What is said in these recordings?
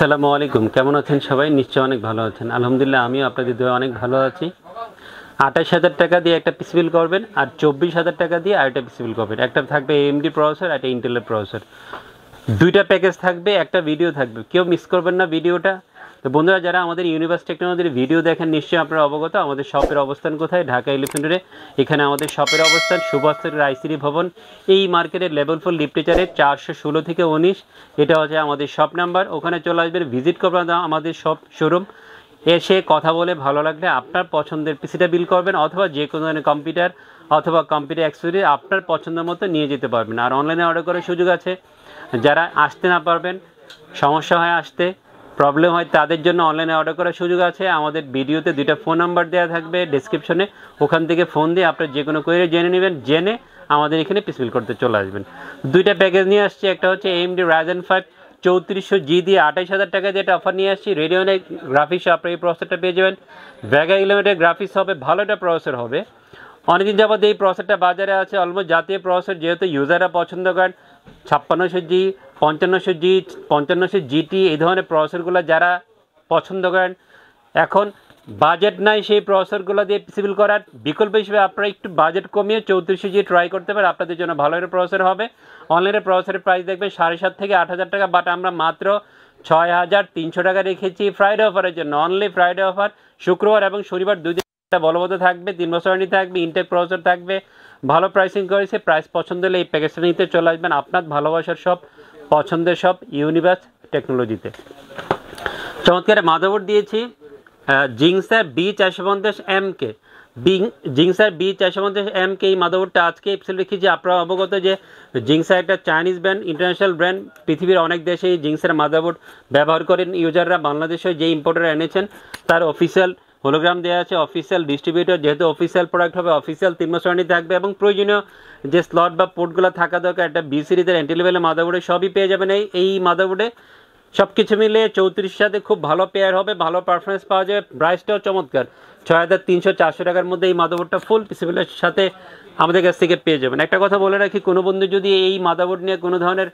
আসসালামু আলাইকুম, কেমন আছেন সবাই? নিশ্চয়ই অনেক ভালো আছেন। আলহামদুলিল্লাহ আমিও আপনাদের দোয়ায় অনেক ভালো আছি। ২৮,০০০ টাকা দিয়ে একটা পিসি বিল করবেন আর ২৪,০০০ টাকা দিয়ে আরেকটা পিসি বিল করবেন। একটা থাকবে AMD প্রসেসর, একটা ইন্টেলের প্রসেসর। দুইটা প্যাকেজ থাকবে, একটা ভিডিও থাকবে, কেউ মিস করবেন না ভিডিওটা। তো বন্ধুরা, যারা আমাদের ইউনিভার্স টেকনোলজির ভিডিও দেখেন নিশ্চয়ই আপনারা অবগত আমাদের শপের অবস্থান কোথায়। ঢাকা এলিফ্যান্ট রোডে এখানে আমাদের শপের অবস্থান সুভাষ রাইসিরি ভবন, এই মার্কেটের লেভেল 4 লিফটেচারে 416 থেকে 19। এটা হচ্ছে আমাদের শপ নাম্বার। ওখানে চলে আসবেন, ভিজিট করবেন আমাদের শোরুম। এসে কথা বলে ভালো লাগলে আপনার পছন্দের পিসিটা বিল করবেন, অথবা যে কোনো ধরনের কম্পিউটার অথবা কম্পিউটার অ্যাক্সেসরি আপনার পছন্দের মতো নিয়ে যেতে পারবেন। আর অনলাইনে অর্ডার করার সুযোগ আছে। যারা আসতে না পারবেন, সমস্যা হয় আসতে, প্রবলেম হয়, তাদের জন্য অনলাইনে অর্ডার করার সুযোগ আছে। আমাদের ভিডিওতে দুইটা ফোন নাম্বার দেওয়া থাকবে ডেসক্রিপশনে, ওখান থেকে ফোন দিয়ে আপনার যে কোনো কোয়েরি জেনে নেবেন, জেনে আমাদের এখানে পিস বিল করতে চলে আসবেন। দুইটা প্যাকেজ নিয়ে আসছি, একটা হচ্ছে AMD Ryzen 5 3400G দিয়ে ২৮,০০০ টাকা দিয়ে একটা অফার নিয়ে আসছি। রেডিওনের গ্রাফিক্সে আপনার এই প্রসেসরটা পেয়ে যাবেন। ভেগা 11-এর গ্রাফিক্স হবে, ভালো একটা প্রসেসর হবে। অনেকদিন যাবত এই প্রসেসরটা বাজারে আছে, অলমোস্ট জাতীয় প্রসেসর, যেহেতু ইউজাররা পছন্দ করেন। 5600G, 5500G, 5500GT এই ধরনের প্রসেসরগুলো যারা পছন্দ করেন, এখন বাজেট নাই সেই প্রসেসরগুলো দিয়ে পিসিবিল করার, বিকল্প হিসেবে আপনারা একটু বাজেট কমিয়ে 3400G ট্রাই করতে পারেন, আপনাদের জন্য ভালো একটা প্রসেসর হবে। অনলাইনে প্রসেসরের প্রাইস দেখবেন 7,500 থেকে 8,000 টাকা, বাট আমরা মাত্র 6,300 টাকা রেখেছি ফ্রাইডে অফারের জন্য। অনলি ফ্রাইডে অফার, শুক্রবার এবং শনিবার দুই দিন বলবৎ থাকবে। 3 বছর ওয়ারেন্টি থাকবে, ইনটেক প্রসেসর থাকবে, ভালো প্রাইসিং করেছে। প্রাইস পছন্দ হলে এই প্যাকেজটা নিতে চলে আসবেন আপনার ভালোবাসার সব, পছন্দের সব ইউনিভার্স টেকনোলজিতে। চমৎকার মাদারবোর্ড দিয়েছি, জিংসার B450MK, জিংসার B450MK। এই মাদারবোর্ডটা আজকে এপিসোড রেখেছি। আপনারা অবগত যে জিংসার একটা চাইনিজ ব্র্যান্ড, ইন্টারন্যাশনাল ব্র্যান্ড, পৃথিবীর অনেক দেশে এই জিংসার মাদারবোর্ড ব্যবহার করেন ইউজাররা। বাংলাদেশে যে ইম্পোর্টার এনেছেন তার অফিসিয়াল হোলোগ্রাম দেওয়া আছে, অফিসিয়াল ডিস্ট্রিবিউটর, যেহেতু অফিসিয়াল প্রোডাক্ট হবে, অফিসিয়াল 3 বছর ওয়ারেন্টি থাকবে, এবং প্রয়োজনীয় যে স্লট বা পোর্টগুলো থাকা দরকার একটা বি সিরিজের এন্ট্রি লেভেলের মাদারবোর্ডে সবই পেয়ে যাবেন এই মাদারবোর্ডে। সব কিছু মিলে 34 সাথে খুব ভালো পেয়ার হবে, ভালো পারফরমেন্স পাওয়া যাবে, প্রাইসটাও চমৎকার। 6,300-400 টাকার মধ্যে এই মাদারবোর্ডটা ফুল পিসিবিলের সাথে আমাদের কাছ থেকে পেয়ে যাবেন। একটা কথা বলে রাখি, কোনো বন্ধু যদি এই মাদারবোর্ড নিয়ে কোনো ধরনের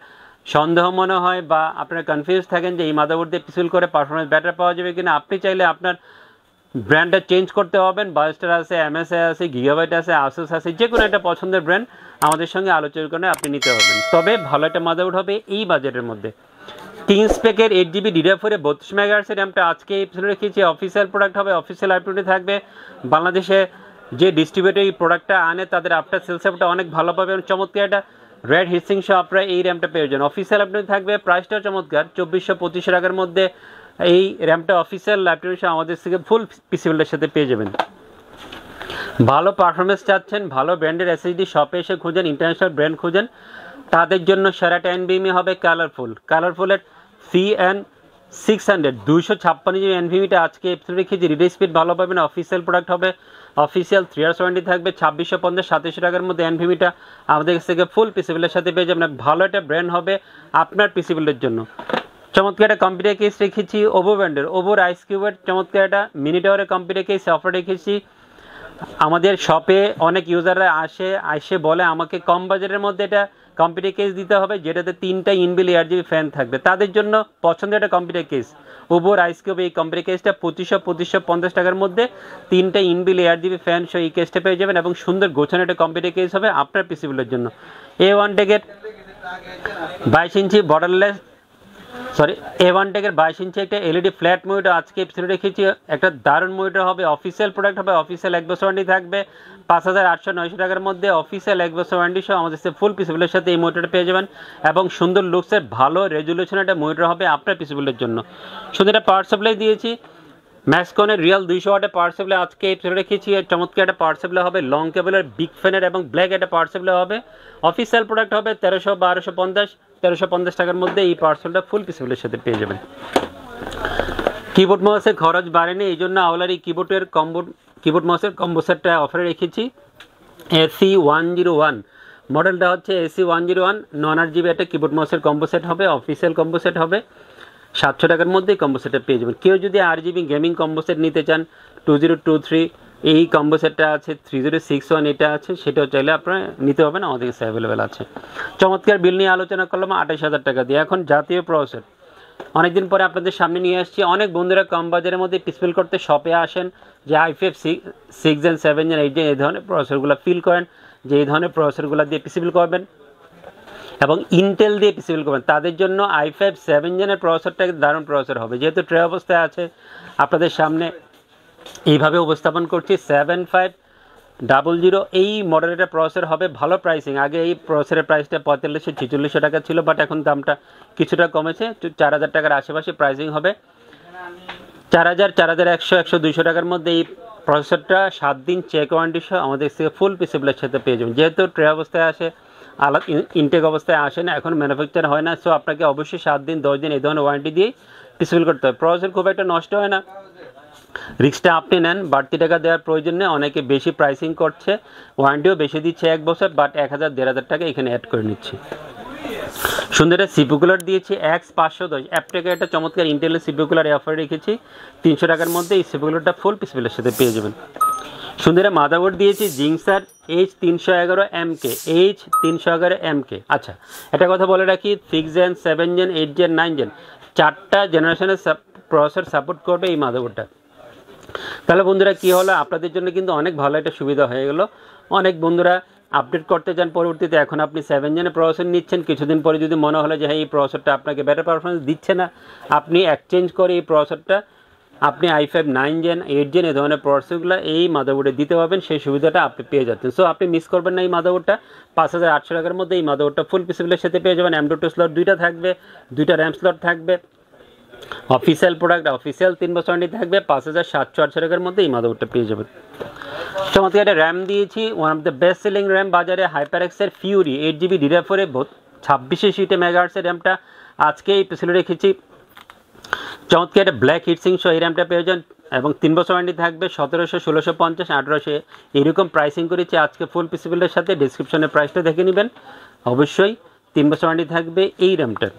সন্দেহ মনে হয় বা আপনারা কনফিউজ থাকেন যে এই মাদারবোর্ড দিয়ে পিসিবিল করে পারফরমেন্স বেটার পাওয়া যাবে কিনা, আপনি চাইলে আপনার ব্র্যান্ডটা চেঞ্জ করতে হবেন। বায়োস্টার আছে, MSI আছে, গিগাবাইট আছে, আসুস আছে, যে কোনো একটা পছন্দের ব্র্যান্ড আমাদের সঙ্গে আলোচনা করে আপনি নিতে পারবেন। তবে ভালো একটা মাদারবোর্ড হবে এই বাজেটের মধ্যে। কিংসপেকের 8GB DDR4 32 MHz র্যামটা আজকে এপিসোডে রেখেছি। অফিসিয়াল প্রোডাক্ট হবে, অফিসিয়াল আপডেটে থাকবে। বাংলাদেশে যে ডিস্ট্রিবিউটর এই প্রোডাক্টটা আনে তাদের আফটার সেল সাপোর্টটা অনেক ভালো পাবে, এবং চমৎকার একটা রেড হিটসিং সহ আপনারা এই র্যামটা পেয়ে যান। অফিসিয়াল আপডেট থাকবে, প্রাইসটাও চমৎকার 2425 টাকার মধ্যে এই র্যামটা অফিসিয়াল ল্যাপটপের সাথে আমাদের থেকে ফুল পিসিবিলের সাথে পেয়ে যাবেন। ভালো পারফরমেন্স চাচ্ছেন, ভালো ব্র্যান্ডের SSD শপে এসে খুঁজেন, ইন্টারন্যাশনাল ব্র্যান্ড খুঁজেন, তাদের জন্য সেরাটা NVMe হবে কালারফুলের CN600 256GB NVMeটা আজকে এপিসোড রেখেছি। রিড স্পিড ভালো পাবেন, অফিসিয়াল প্রোডাক্ট হবে, অফিসিয়াল 3 ইয়ার্স ওয়ারেন্টি থাকবে। 2650-2700 টাকার মধ্যে NVMeটা আমাদের কাছ থেকে ফুল পিসিবিলের সাথে পেয়ে যাবেন। ভালো একটা ব্র্যান্ড হবে আপনার পিসিবিলের জন্য। চমৎকার একটা কম্পিউটার কেস রেখেছি ওভো ব্র্যান্ডের, ওভোর আইস কিউবের চমৎকার একটা মিনি টাওয়ারের কম্পিউটার কেস অফার রেখেছি। আমাদের শপে অনেক ইউজাররা আসে বলে আমাকে কম বাজেটের মধ্যে এটা কম্পিউটার কেস দিতে হবে যেটাতে 3টা ইনবিল্ট ARGB ফ্যান থাকবে, তাদের জন্য পছন্দের একটা কম্পিউটার কেস ওভোর আইস কিউব। এই কম্পিউটার কেসটা 2550 টাকার মধ্যে 3টা ইনবিল্ট ARGB ফ্যান সহ এই কেসটা পেয়ে যাবেন, এবং সুন্দর গোছানো একটা কম্পিউটার কেস হবে আপনার পিসিবিলের জন্য। A1 টেকের 22 ইঞ্চি বর্ডারলেস A1 টেকের 22 ইঞ্চি একটা LED ফ্ল্যাট মনিটর আজকে এপিসোডে রেখেছি। একটা দারুণ মনিটর হবে, অফিসিয়াল প্রোডাক্ট হবে, অফিসিয়াল 1 বছর ওয়ারেন্টি থাকবে। 5800-900 টাকার মধ্যে অফিসিয়াল 1 বছর ওয়ারেন্টি সহ আমাদের ফুল পিসিবিলের সাথে এই মনিটরটা পেয়ে যাবেন, এবং সুন্দর লুকসের ভালো রেজুলেশন একটা মনিটর হবে আপনার পিসিবিলের জন্য। সুন্দর একটা পাওয়ার সাপ্লাই দিয়েছি, ম্যাক্সকনের রিয়াল 200 ওয়াটের পাওয়ার সাপ্লাই আজকে এপিসোডে রেখেছি। চমৎকার একটা পাওয়ার সাপ্লাই হবে, লং কেবলের বিগ ফ্যানের এবং ব্ল্যাক একটা পাওয়ার সাপ্লাই হবে। অফিসিয়াল প্রোডাক্ট হবে 1350 টাকার মধ্যে এই পাওয়ার সাপ্লাইটা ফুল পিসিবিলের সাথে পেয়ে যাবেন। কিবোর্ড মাউসের খরচ বাড়েনি, এই জন্য আওলার এই কিবোর্ড মাউসের কম্বো সেটটা অফারে রেখেছি। AC101 মডেলটা হচ্ছে AC101 9GB একটা কিবোর্ড মাউসের কম্বো সেট হবে, অফিসিয়াল কম্বো সেট হবে। 700 টাকার মধ্যে কম্বো সেটটা পেয়ে যাবেন। কেউ যদি RGB গেমিং কম্বো সেট নিতে চান 2023 এই কম্বো সেটটা আছে, 3061 এটা আছে, সেটাও চাইলে আপনারা নিতে পারবেন, আমাদের কাছে অ্যাভেলেবেল আছে। চমৎকার বিল নিয়ে আলোচনা করলাম 28,000 টাকা দিয়ে। এখন জাতীয় প্রসেসর অনেকদিন পরে আপনাদের সামনে নিয়ে আসছি। অনেক বন্ধুরা কম বাজারের মধ্যে পিসফিল করতে শপে আসেন, যে i5 6 জেন 7 জেন 8 জেন এই ধরনের প্রসেসরগুলো ফিল করেন, যে এই ধরনের প্রসেসরগুলো দিয়ে পিসিবিল করবেন এবং ইন্টেল দিয়ে পিসিবিল করবেন, তাদের জন্য i5 7 জেনের প্রসেসরটা দারুণ প্রসেসর হবে। যেহেতু ট্রে অবস্থায় আছে, আপনাদের সামনে এইভাবে উপস্থাপন করছি। 7500 এই মডেলের প্রসেসর হবে, ভালো প্রাইসিং। আগে এই প্রসেসরের প্রাইসটা 4500-4600 টাকা ছিল, বাট এখন দামটা কিছুটা কমেছে, 4000 টাকার আশেপাশে প্রাইসিং হবে। 4000, 4100, 100, 200 টাকার মধ্যে এই প্রসেসরটা 7 দিন চেক ওয়ারেন্টি সহ আমাদের থেকে ফুল পিসিবিলের সাথে পেয়ে যাবেন। যেহেতু ট্রে অবস্থায় আসে, আলাদা ইনটেক অবস্থায় আসে না, এখন ম্যানুফ্যাকচার হয় না, সো আপনাকে অবশ্যই 7 দিন 10 দিন এই ধরনের ওয়ারেন্টি দিয়ে পিসিবিল করতে হবে। প্রসেসর খুব একটা নষ্ট হয় না, রিক্সটা আপনি নেন, বাড়তি টাকা দেওয়ার প্রয়োজন নেই। অনেকে বেশি প্রাইসিং করছে, ওয়ারেন্টিও বেশি দিচ্ছে 1 বছর, বাট 1000-1500 টাকা এখানে অ্যাড করে নিচ্ছে। সুন্দর একটা সিপিইউ কুলার দিয়েছি X510, অ্যাপটেকে একটা চমৎকার ইন্টেলের সিপিইউ কুলার অফার রেখেছি 300 টাকার মধ্যে। এই সিপিইউ কুলারটা ফুল পিসিবিলের সাথে পেয়ে যাবেন। সুন্দর মাদারবোর্ড দিয়েছি জিংসার H311MK, H311MK। আচ্ছা, একটা কথা বলে রাখি, 6 জেন 7 জেন 8 জেন 9 জেন 4টা জেনারেশনের প্রসেসর সাপোর্ট করবে এই মাদারবোর্ডটা। তাহলে বন্ধুরা কী হলো, আপনাদের জন্য কিন্তু অনেক ভালো একটা সুবিধা হয়ে গেল। অনেক বন্ধুরা আপডেট করতে চান পরবর্তীতে, এখন আপনি 7 জেনের প্রসেসর নিচ্ছেন, কিছুদিন পরে যদি মনে হলো যে হ্যাঁ এই প্রসেসরটা আপনাকে বেটার পারফরমেন্স দিচ্ছে না, আপনি এক্সচেঞ্জ করে এই প্রসেসরটা আপনি i5 9 জেন 8 জেন এই ধরনের প্রসেসরগুলো এই মাদারবোর্ডে দিতে পারবেন, সেই সুবিধাটা আপনি পেয়ে যাচ্ছেন। সো আপনি মিস করবেন না এই মাদারবোর্ডটা। 5800 টাকার মধ্যে এই মাদারবোর্ডটা ফুল পিসিবিলের সাথে পেয়ে যাবেন। M.2 স্লট 2টা থাকবে, 2টা র্যাম স্লট থাকবে, অফিসিয়াল প্রোডাক্ট, অফিসিয়াল 3 বছর ওয়ারেন্টি থাকবে। 5780 টাকার মধ্যে এই মাদারবোর্ডটা পেয়ে যাবেন। চমৎকার একটা র্যাম দিয়েছি, one of the best selling RAM বাজারে, হাইপারএক্সের ফিউরি 8GB DDR4 26 মেগাহার্টজের র্যামটা আজকে এই পিসিলে রেখেছি। চমৎকার একটা ব্ল্যাক হিটসিং সহ এই র্যামটা পেয়ে যান এবং 3 বছর ওয়ারেন্টি থাকবে। 1700, 1650, 1800 এরকম প্রাইসিং করেছি আজকে ফুল পিসিবিলের সাথে। ডিসক্রিপশনে প্রাইসটা দেখে নেবেন, অবশ্যই 3 বছর ওয়ারেন্টি থাকবে এই র্যামটার।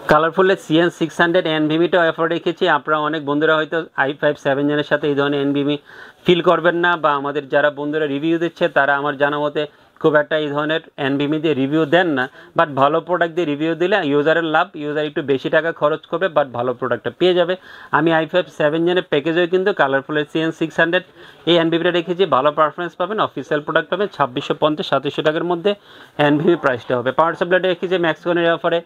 কালারফুলের CN600 NVMe-টা অফার রেখেছি। আপনারা অনেক বন্ধুরা হয়তো i5 7 জেনের সাথে এই ধরনের NVMe ফিল করবেন না, বা আমাদের যারা বন্ধুরা রিভিউ দিচ্ছে তারা আমার জানা মতে খুব একটা এই ধরনের NVMe দিয়ে রিভিউ দেন না, বাট ভালো প্রোডাক্ট দিয়ে রিভিউ দিলে ইউজারের লাভ, ইউজার একটু বেশি টাকা খরচ করবে বাট ভালো প্রোডাক্টটা পেয়ে যাবে। আমি i5 7 জেনের প্যাকেজেও কিন্তু কালারফুলের CN600 এই NVMe-টা রেখেছি, ভালো পারফরমেন্স পাবেন, অফিসিয়াল প্রোডাক্ট পাবেন। 2650-2700 টাকার মধ্যে NVMe প্রাইসটা হবে। পাওয়ার সাপ্লাইটা রেখেছি ম্যাক্সকনের অফারে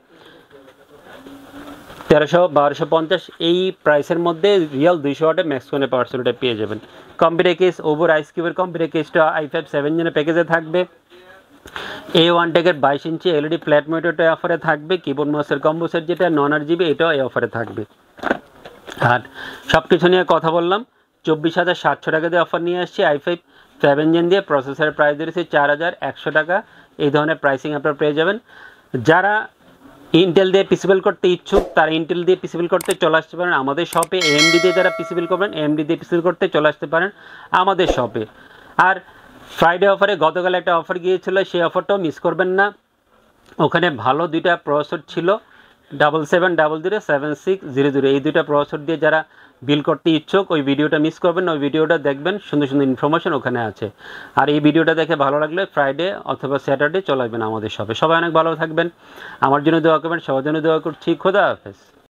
1300-1250 এই প্রাইসের মধ্যে রিয়েল 200 ওয়াটের ম্যাক্সকনের পাওয়ার সাপ্লাইটা পেয়ে যাবেন। কম্পিউটার কেস ওভার আইস কিউবের কম্পিউটার কেসটা i5 7 জেনের প্যাকেজে থাকবে। A1 টেকের 22 ইঞ্চি LED ফ্ল্যাট মনিটরটা অফারে থাকবে। কিবোর্ড মাউসের কম্বো সেট যেটা 9GB এটাও এই অফারে থাকবে। আর সব কিছু নিয়ে কথা বললাম। 24,700 টাকা দিয়ে অফার নিয়ে আসছি। i5 7 জেন দিয়ে প্রসেসরের প্রাইস দিয়েছি 4100 টাকা। এই ধরনের প্রাইসিং আপনারা পেয়ে যাবেন। যারা ইন্টেল দিয়ে পিসিবিল করতে ইচ্ছুক তারা ইন্টেল দিয়ে পিসিবিল করতে চলে আসতে পারেন আমাদের শপে। AMD দিয়ে যারা পিসিবিল করবেন AMD দিয়ে পিসিবিল করতে চলে আসতে পারেন আমাদের শপে। আর ফ্রাইডে অফারে গতকাল একটা অফার গিয়েছিল, সেই অফারটাও মিস করবেন না। ওখানে ভালো 2টা প্রসেসর ছিল, 7700-7600 এই 2টা প্রসেসর দিয়ে যারা বিল করতে ইচ্ছুক ওই ভিডিওটা মিস করবেন না, ওই ভিডিওটা দেখবেন, সুন্দর সুন্দর ইনফরমেশন ওখানে আছে। আর এই ভিডিওটা দেখে ভালো লাগলে ফ্রাইডে অথবা স্যাটারডে চলে আসবেন আমাদের শপে। সবাই অনেক ভালো থাকবেন, আমার জন্য দোয়া করবেন, সবার জন্য দোয়া করছি। খোদা হাফেজ।